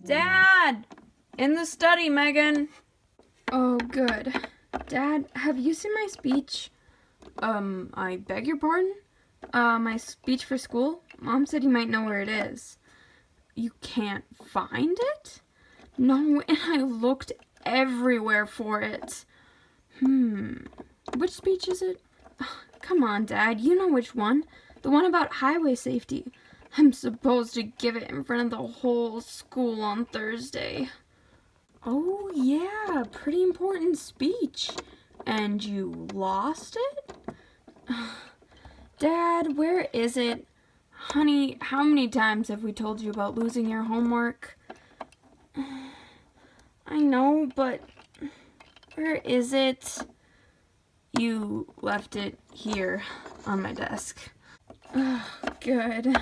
Dad! In the study, Megan. Oh, good. Dad, have you seen my speech? I beg your pardon? My speech for school? Mom said you might know where it is. You can't find it? No, and I looked everywhere for it. Which speech is it? Come on, Dad, you know which one. The one about highway safety. I'm supposed to give it in front of the whole school on Thursday. Oh, yeah, pretty important speech. And you lost it? Dad, where is it? Honey, how many times have we told you about losing your homework? I know, but where is it? You left it here on my desk. Good.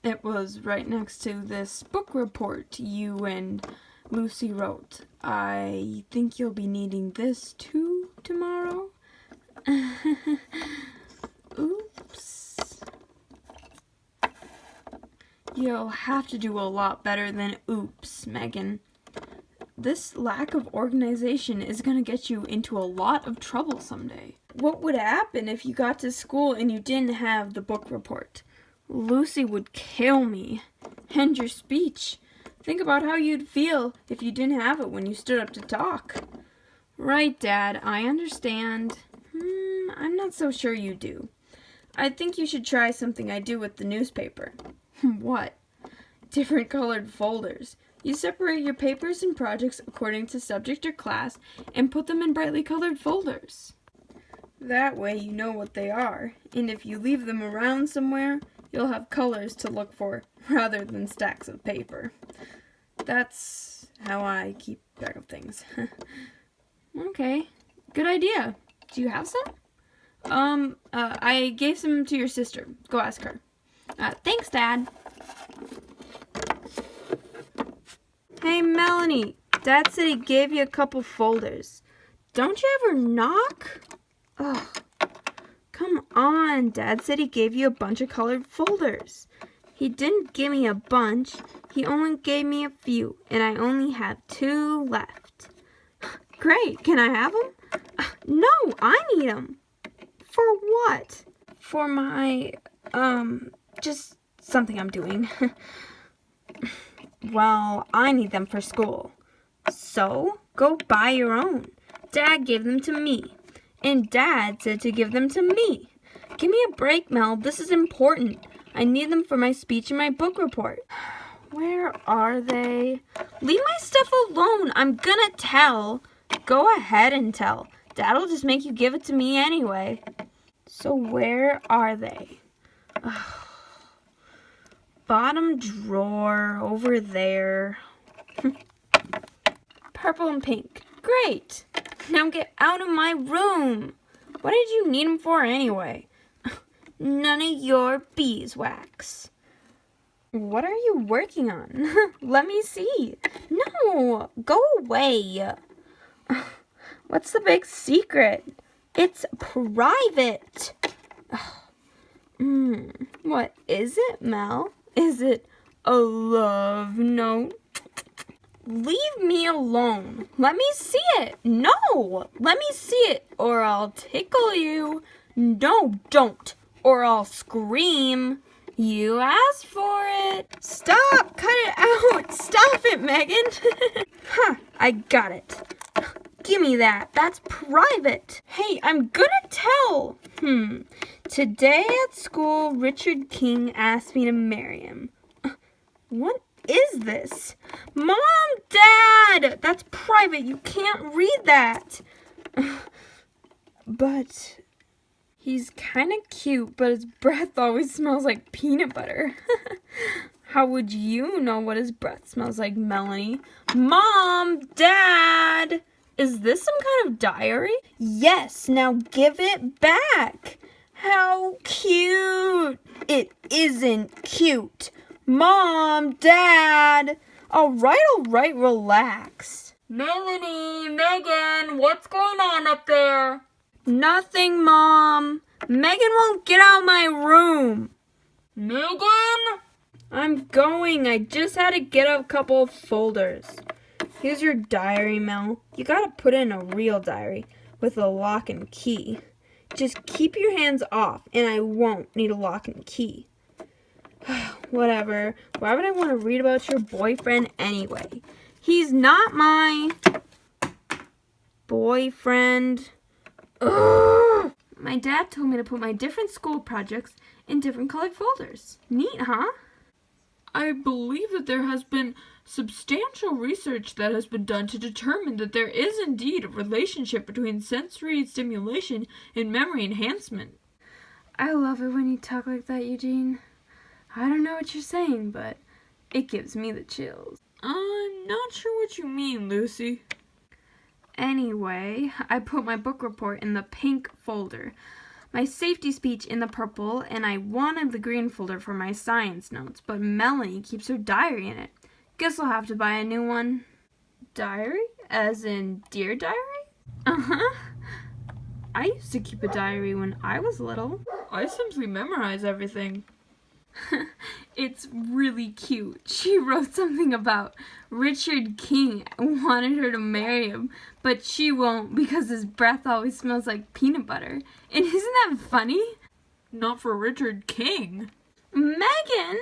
It was right next to this book report you and Lucy wrote. I think you'll be needing this too tomorrow. Oops. You'll have to do a lot better than oops, Megan. This lack of organization is going to get you into a lot of trouble someday. What would happen if you got to school and you didn't have the book report? Lucy would kill me. And your speech. Think about how you'd feel if you didn't have it when you stood up to talk. Right, Dad, I understand. I'm not so sure you do. I think you should try something I do with the newspaper. What? Different colored folders. You separate your papers and projects according to subject or class and put them in brightly colored folders. That way you know what they are, and if you leave them around somewhere, you'll have colors to look for rather than stacks of paper. That's how I keep track of things. Okay, good idea. Do you have some? I gave some to your sister. Go ask her. Thanks, Dad. Hey, Melanie, Dad said he gave you a couple folders. Don't you ever knock? Ugh. Come on, Dad said he gave you a bunch of colored folders. He didn't give me a bunch. He only gave me a few, and I only have 2 left. Great, can I have them? No, I need them. For what? For my, just something I'm doing. Well, I need them for school. So, go buy your own. Dad gave them to me. And Dad said to give them to me. Give me a break, Mel. This is important. I need them for my speech and my book report. Where are they? Leave my stuff alone. I'm gonna tell. Go ahead and tell. Dad'll just make you give it to me anyway. So where are they? Bottom drawer, over there. Purple and pink. Great. Now get out of my room. What did you need them for anyway? None of your beeswax. What are you working on? Let me see. No, go away. What's the big secret? It's private. What is it, Mel? Is it a love note? Leave me alone. Let me see it. No, let me see it, or I'll tickle you. No, don't, or I'll scream. You asked for it. Stop, cut it out. Stop it, Megan. I got it. Give me that. That's private. Hey, I'm gonna tell. Today at school, Richard King asked me to marry him. What is this? Mom, Dad! That's private. You can't read that. But he's kind of cute, but his breath always smells like peanut butter. How would you know what his breath smells like, Melanie? Mom, Dad! Is this some kind of diary? Yes, now give it back. How cute. It isn't cute. Mom, Dad. All right, relax. Melanie, Megan, what's going on up there? Nothing, Mom. Megan won't get out of my room. Megan? I'm going. I just had to get a couple of folders. Here's your diary, Mel. You gotta put in a real diary with a lock and key. Just keep your hands off, and I won't need a lock and key. Whatever. Why would I want to read about your boyfriend anyway? He's not my boyfriend. Ugh. My dad told me to put my different school projects in different colored folders. Neat, huh? I believe that there has been substantial research that has been done to determine that there is indeed a relationship between sensory stimulation and memory enhancement. I love it when you talk like that, Eugene. I don't know what you're saying, but it gives me the chills. I'm not sure what you mean, Lucy. Anyway, I put my book report in the pink folder, my safety speech in the purple, and I wanted the green folder for my science notes, but Melanie keeps her diary in it. Guess I'll have to buy a new one. Diary? As in Dear Diary? Uh-huh. I used to keep a diary when I was little. I simply memorize everything. It's really cute. She wrote something about Richard King wanted her to marry him, but she won't because his breath always smells like peanut butter. And isn't that funny? Not for Richard King. Megan!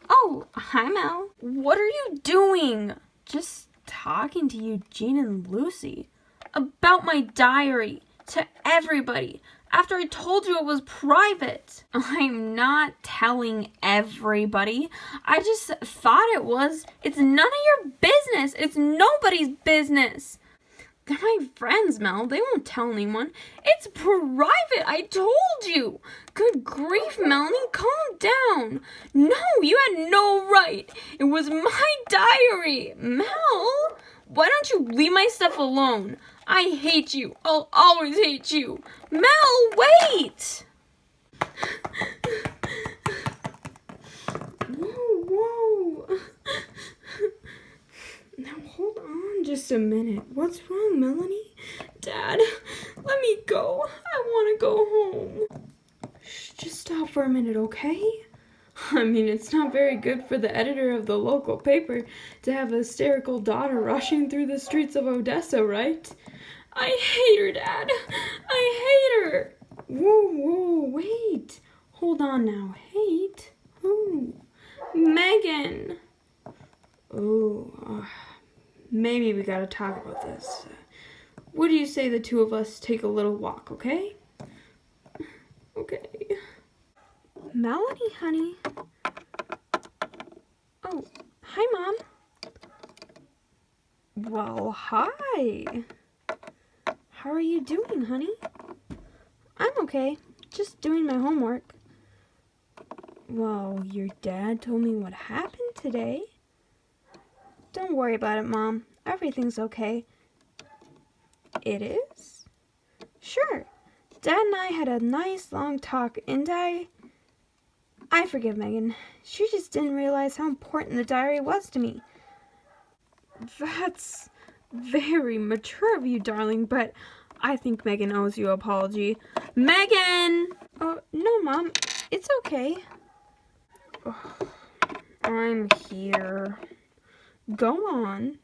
Oh, hi Mel. What are you doing? Just talking to Eugene and Lucy about my diary to everybody. After I told you it was private. I'm not telling everybody. I just thought it was. It's none of your business. It's nobody's business. They're my friends, Mel. They won't tell anyone. It's private. I told you. Good grief, Melanie. Calm down. No, you had no right. It was my diary. Mel, why don't you leave my stuff alone? I hate you. I'll always hate you. Mel, wait! Whoa. Now hold on just a minute. What's wrong, Melanie? Dad, let me go. I want to go home. Shh, just stop for a minute, okay? I mean, it's not very good for the editor of the local paper to have a hysterical daughter rushing through the streets of Odessa, right? I hate her, Dad. I hate her. Whoa, wait. Hold on now. Hate? Who? Megan. Oh, maybe we gotta talk about this. What do you say the two of us take a little walk, okay? Okay. Melanie, honey. Oh, hi, Mom. Well, hi. How are you doing, honey? I'm okay. Just doing my homework. Well, your dad told me what happened today. Don't worry about it, Mom. Everything's okay. It is? Sure. Dad and I had a nice long talk, and I forgive Megan. She just didn't realize how important the diary was to me. That's very mature of you, darling, but I think Megan owes you an apology. Megan! No, Mom. It's okay. Oh, I'm here. Go on.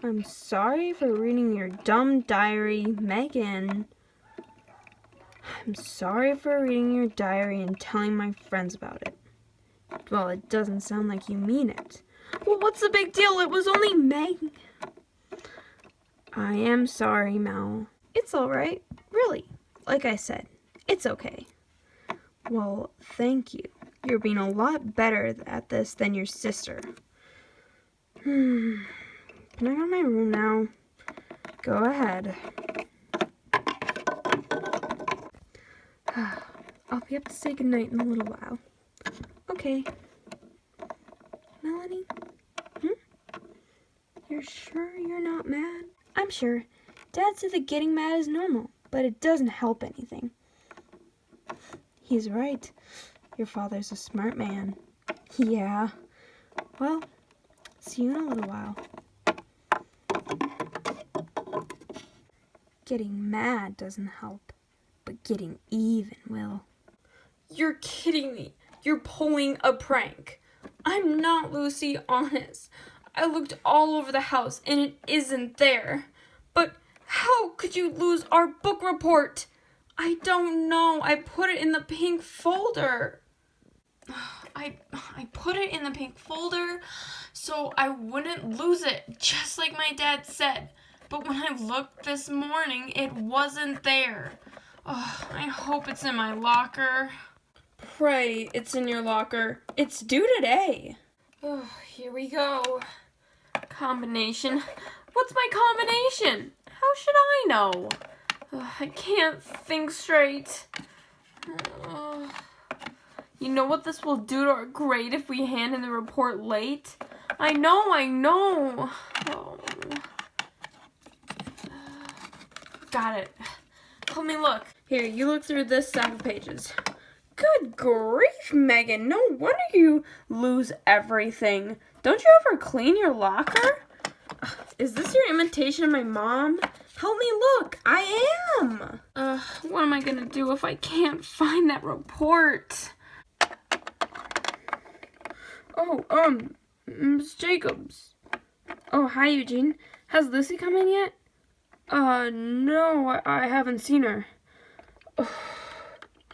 I'm sorry for reading your dumb diary, Megan. I'm sorry for reading your diary and telling my friends about it. Well, it doesn't sound like you mean it. Well, what's the big deal? It was only Meg. I am sorry, Mel. It's alright. Really. Like I said, it's okay. Well, thank you. You're being a lot better at this than your sister. Can I go to my room now? Go ahead. I'll be up to say goodnight in a little while. Okay. Melanie? You're sure you're not mad? I'm sure. Dad said that getting mad is normal, but it doesn't help anything. He's right. Your father's a smart man. Yeah. Well, see you in a little while. Getting mad doesn't help, but getting even will. You're kidding me. you're pulling a prank. I'm not, Lucy, honest. I looked all over the house and it isn't there. But how could you lose our book report? I don't know. I put it in the pink folder. I put it in the pink folder so I wouldn't lose it, just like my dad said. But when I looked this morning, it wasn't there. Oh, I hope it's in my locker. Pray it's in your locker. It's due today. Oh, here we go. Combination. What's my combination? How should I know? I can't think straight. You know what this will do to our grade if we hand in the report late? I know. Oh. Got it. Let me look. Here, you look through this stack of pages. Good grief, Megan. No wonder you lose everything. Don't you ever clean your locker? Is this your imitation of my mom? Help me look. I am. What am I gonna do if I can't find that report? Oh, Miss Jacobs. Oh, hi, Eugene. Has Lucy come in yet? No, I haven't seen her.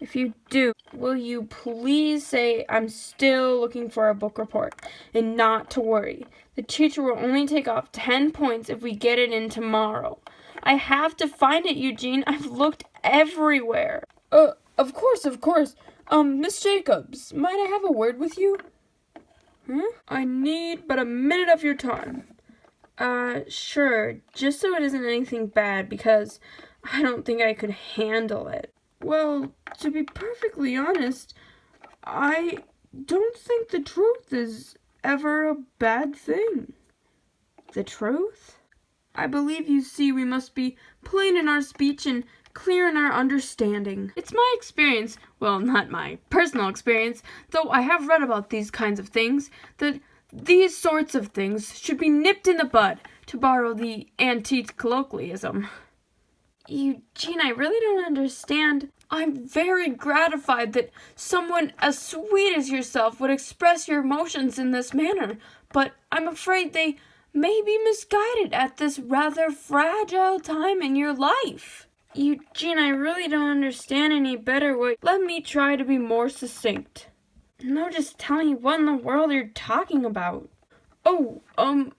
If you do, will you please say I'm still looking for a book report and not to worry. The teacher will only take off 10 points if we get it in tomorrow. I have to find it, Eugene. I've looked everywhere. Of course. Miss Jacobs, might I have a word with you? I need but a minute of your time. Sure, just so it isn't anything bad, because I don't think I could handle it. Well, to be perfectly honest, I don't think the truth is ever a bad thing. The truth? I believe, you see, we must be plain in our speech and clear in our understanding. It's my experience, well, not my personal experience, though I have read about these kinds of things, that these sorts of things should be nipped in the bud, to borrow the antique colloquialism. Eugene, I really don't understand. I'm very gratified that someone as sweet as yourself would express your emotions in this manner, but I'm afraid they may be misguided at this rather fragile time in your life. Eugene, I really don't understand any better way. Let me try to be more succinct. No, just tell me what in the world you're talking about. I'm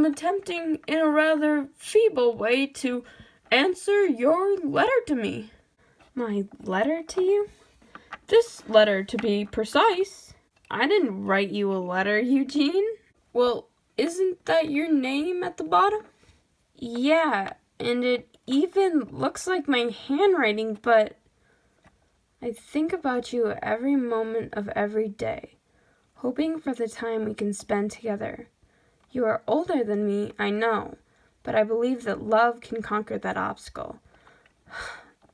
attempting in a rather feeble way to answer your letter to me. My letter to you? This letter, to be precise. I didn't write you a letter, Eugene. Well, isn't that your name at the bottom? Yeah, and it even looks like my handwriting, but I think about you every moment of every day, hoping for the time we can spend together. You are older than me, I know, but I believe that love can conquer that obstacle.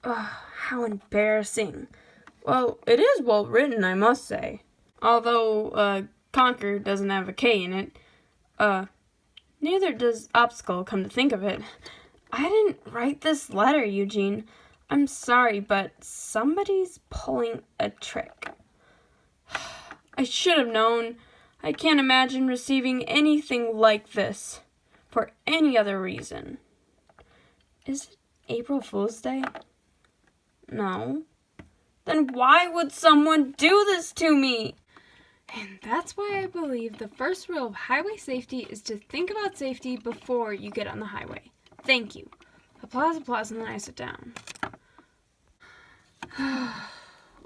How embarrassing. Well, it is well written, I must say. Although, conquer doesn't have a K in it. Neither does obstacle, come to think of it. I didn't write this letter, Eugene. I'm sorry, but somebody's pulling a trick. I should have known. I can't imagine receiving anything like this for any other reason. Is it April Fool's Day? No. Then why would someone do this to me? And that's why I believe the first rule of highway safety is to think about safety before you get on the highway. Thank you. Applause, and then I sit down.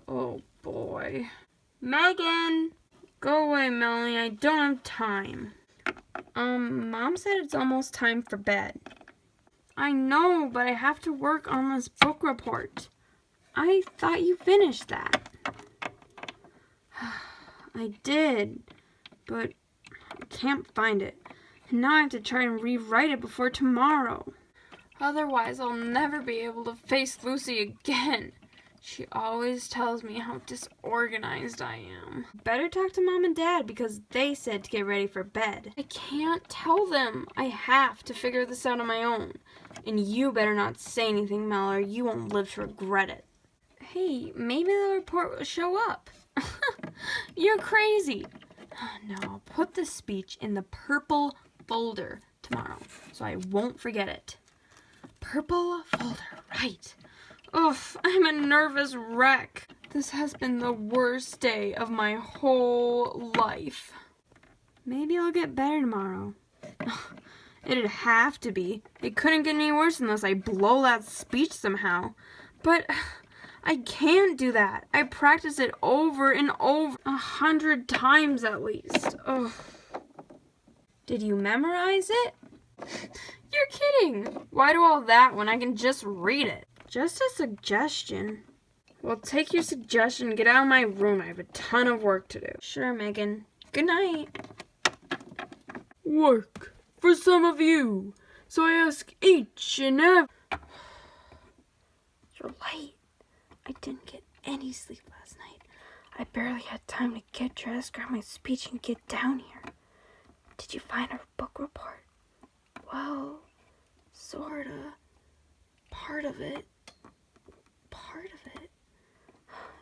Oh boy. Megan! Go away, Melanie. I don't have time. Mom said it's almost time for bed. I know, but I have to work on this book report. I thought you finished that. I did, but I can't find it. And now I have to try and rewrite it before tomorrow. Otherwise, I'll never be able to face Lucy again. She always tells me how disorganized I am. Better talk to Mom and Dad because they said to get ready for bed. I can't tell them. I have to figure this out on my own. And you better not say anything, Mel, or you won't live to regret it. Hey, maybe the report will show up. You're crazy. Now I'll put this speech in the purple folder tomorrow so I won't forget it. Purple folder, right. Ugh, I'm a nervous wreck. This has been the worst day of my whole life. Maybe I'll get better tomorrow. It'd have to be. It couldn't get any worse unless I blow that speech somehow. But I can't do that. I practice it over and over 100 times at least. Ugh. Did you memorize it? You're kidding. Why do all that when I can just read it? Just a suggestion. Well, take your suggestion and get out of my room. I have a ton of work to do. Sure, Megan. Good night. Work for some of you. So I ask each and every... You're late. I didn't get any sleep last night. I barely had time to get dressed, grab my speech, and get down here. Did you find our book report? Well, sorta. Part of it.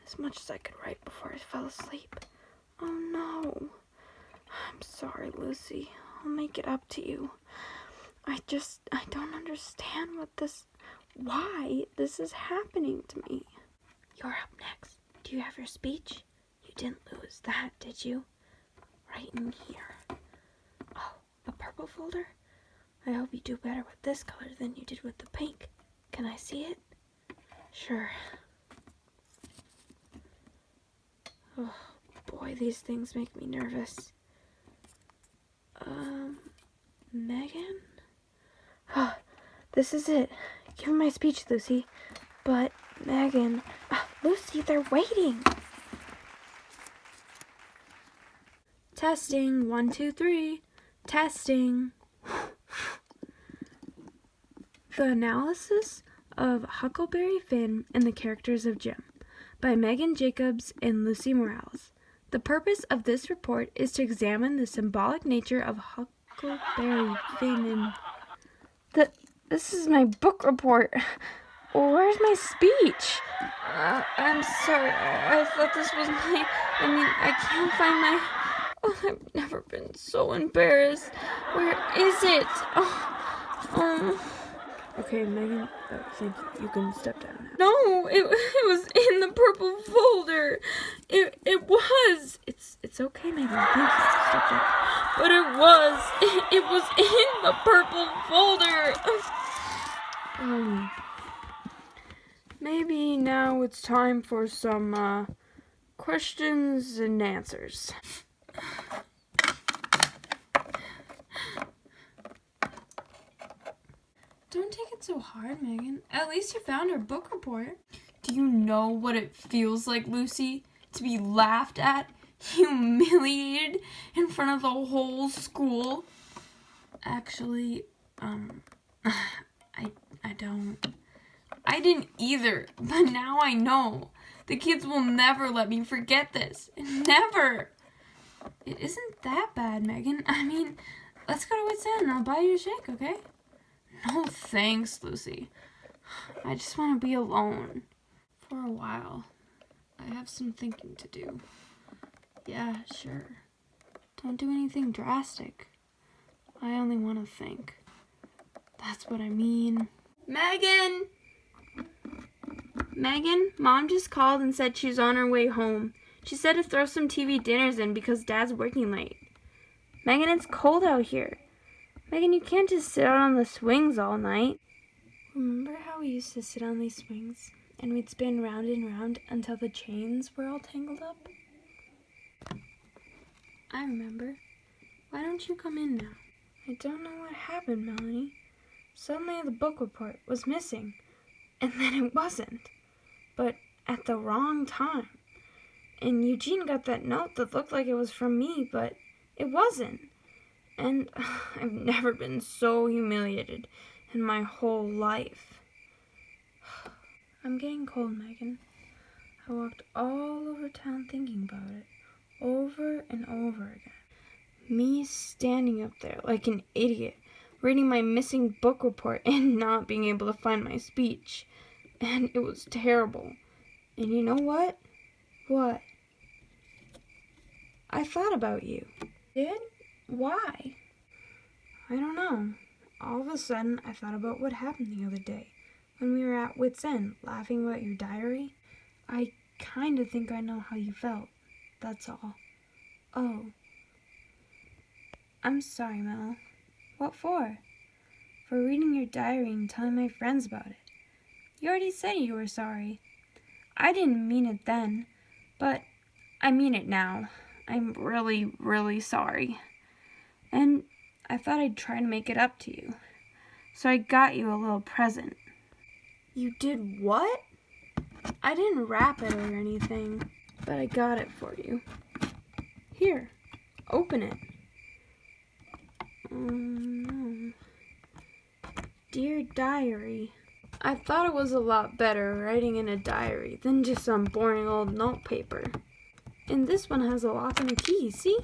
As much as I could write before I fell asleep. Oh no. I'm sorry, Lucy. I'll make it up to you. I don't understand why this is happening to me. You're up next. Do you have your speech? You didn't lose that, did you? Right in here. Oh, the purple folder? I hope you do better with this color than you did with the pink. Can I see it? Sure. Oh, boy, these things make me nervous. Megan? Oh, this is it. Give me my speech, Lucy. But, Megan... Lucy, they're waiting. Testing. 1, 2, 3. Testing. The Analysis of Huckleberry Finn and the Characters of Jim by Megan Jacobs and Lucy Morales. The purpose of this report is to examine the symbolic nature of Huckleberry Finn and... This is my book report. Where's my speech? I'm sorry. I thought this was I can't find my... Oh, I've never been so embarrassed. Where is it? Okay, Megan, thank you. You can step down now. No, it was in the purple folder. It was. It's okay, Megan. Thank you. Step down. But it was in the purple folder. Maybe now it's time for some questions and answers. Don't take it so hard, Megan. At least you found our book report. Do you know what it feels like, Lucy? To be laughed at, humiliated in front of the whole school? Actually, I don't. I didn't either, but now I know. The kids will never let me forget this. Never. It isn't that bad, Megan. I mean, let's go to Wits End and I'll buy you a shake, okay? No thanks, Lucy. I just want to be alone. For a while. I have some thinking to do. Yeah, sure. Don't do anything drastic. I only want to think. That's what I mean. Megan! Megan, Mom just called and said she's on her way home. She said to throw some TV dinners in because Dad's working late. Megan, it's cold out here. Megan, you can't just sit out on the swings all night. Remember how we used to sit on these swings and we'd spin round and round until the chains were all tangled up? I remember. Why don't you come in now? I don't know what happened, Melanie. Suddenly the book report was missing, and then it wasn't. But at the wrong time. And Eugene got that note that looked like it was from me, but it wasn't. And I've never been so humiliated in my whole life. I'm getting cold, Megan. I walked all over town thinking about it, over and over again. Me standing up there like an idiot, reading my missing book report and not being able to find my speech. And it was terrible. And you know what? What? I thought about you. Did? Why? I don't know. All of a sudden, I thought about what happened the other day when we were at Wit's End laughing about your diary. I kind of think I know how you felt. That's all. Oh. I'm sorry, Mel. What for? For reading your diary and telling my friends about it. You already said you were sorry. I didn't mean it then, but I mean it now. I'm really, really sorry. And I thought I'd try to make it up to you. So I got you a little present. You did what? I didn't wrap it or anything, but I got it for you. Here, open it. Oh no. Dear Diary, I thought it was a lot better writing in a diary than just some boring old notepaper. And this one has a lock and a key, see?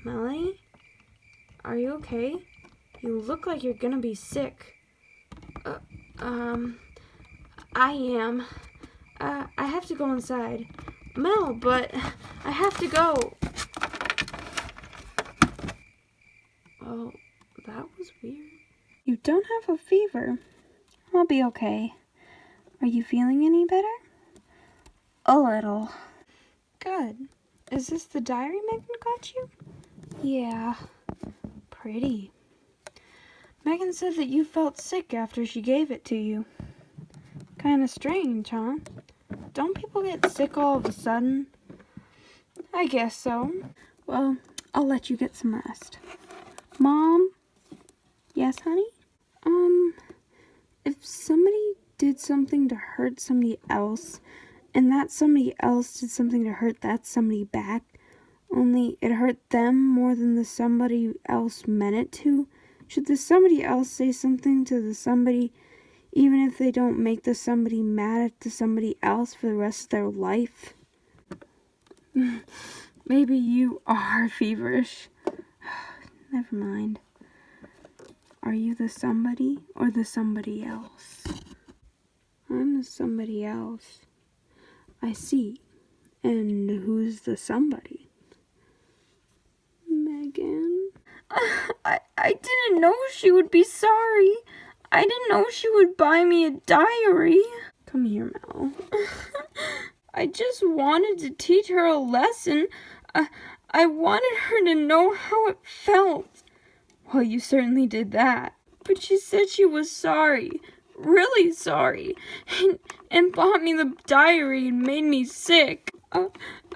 Melanie, are you okay? You look like you're gonna be sick. I am. I have to go inside. Mel, but I have to go. Oh, that was weird. You don't have a fever. I'll be okay. Are you feeling any better? A little. Good. Is this the diary Megan got you? Yeah. Pretty. Megan said that you felt sick after she gave it to you. Kinda strange, huh? Don't people get sick all of a sudden? I guess so. Well, I'll let you get some rest. Mom? Yes, honey? If somebody did something to hurt somebody else, and that somebody else did something to hurt that somebody back, only it hurt them more than the somebody else meant it to, should the somebody else say something to the somebody, even if they don't make the somebody mad at the somebody else for the rest of their life? Maybe you are feverish. Never mind. Are you the somebody or the somebody else? I'm the somebody else. I see. And who's the somebody? Megan? I didn't know she would be sorry. I didn't know she would buy me a diary. Come here, Mel. I just wanted to teach her a lesson. I wanted her to know how it felt. Well, you certainly did that. But she said she was sorry. Really sorry. And bought me the diary and made me sick. I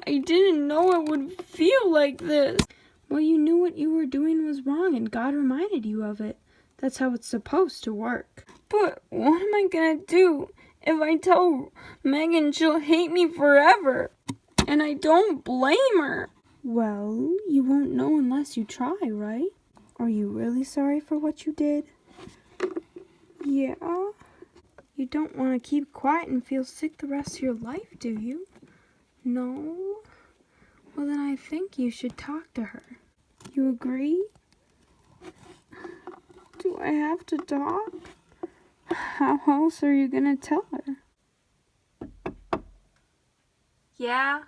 didn't know it would feel like this. Well, you knew what you were doing was wrong and God reminded you of it. That's how it's supposed to work. But what am I gonna do? If I tell Megan, she'll hate me forever. And I don't blame her. Well, you won't know unless you try, right? Are you really sorry for what you did? Yeah. You don't want to keep quiet and feel sick the rest of your life, do you? No? Well, then I think you should talk to her. You agree? Do I have to talk? How else are you gonna tell her? Yeah,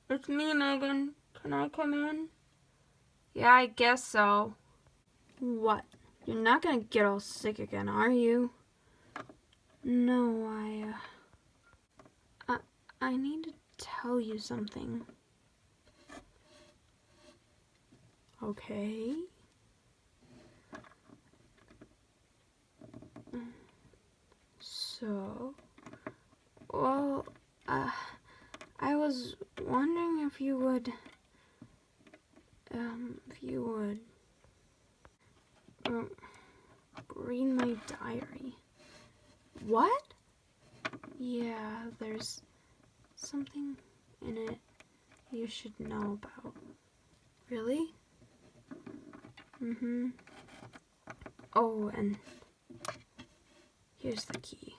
it's me, Megan. Can I come in? Yeah, I guess so. What? You're not gonna get all sick again, are you? No, I need to tell you something. Okay. So, well, I was wondering if you would, read my diary. What? Yeah, there's something in it you should know about. Really? Mm-hmm. Oh, and here's the key.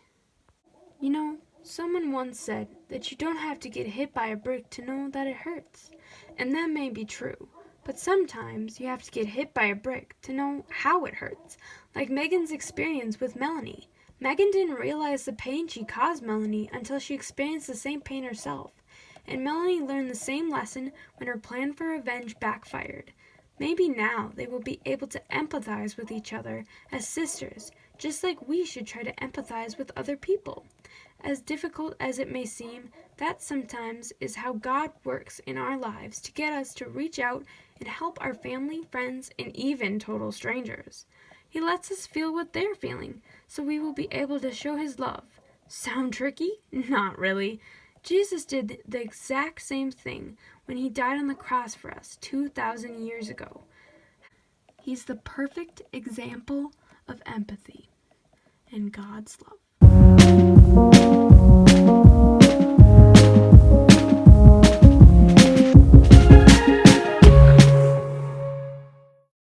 You know, someone once said that you don't have to get hit by a brick to know that it hurts. And that may be true. But sometimes you have to get hit by a brick to know how it hurts. Like Megan's experience with Melanie. Megan didn't realize the pain she caused Melanie until she experienced the same pain herself. and Melanie learned the same lesson when her plan for revenge backfired. Maybe now they will be able to empathize with each other as sisters, just like we should try to empathize with other people. As difficult as it may seem, that sometimes is how God works in our lives to get us to reach out and help our family, friends, and even total strangers. He lets us feel what they're feeling, so we will be able to show His love. Sound tricky? Not really. Jesus did the exact same thing when He died on the cross for us 2,000 years ago. He's the perfect example of empathy and God's love.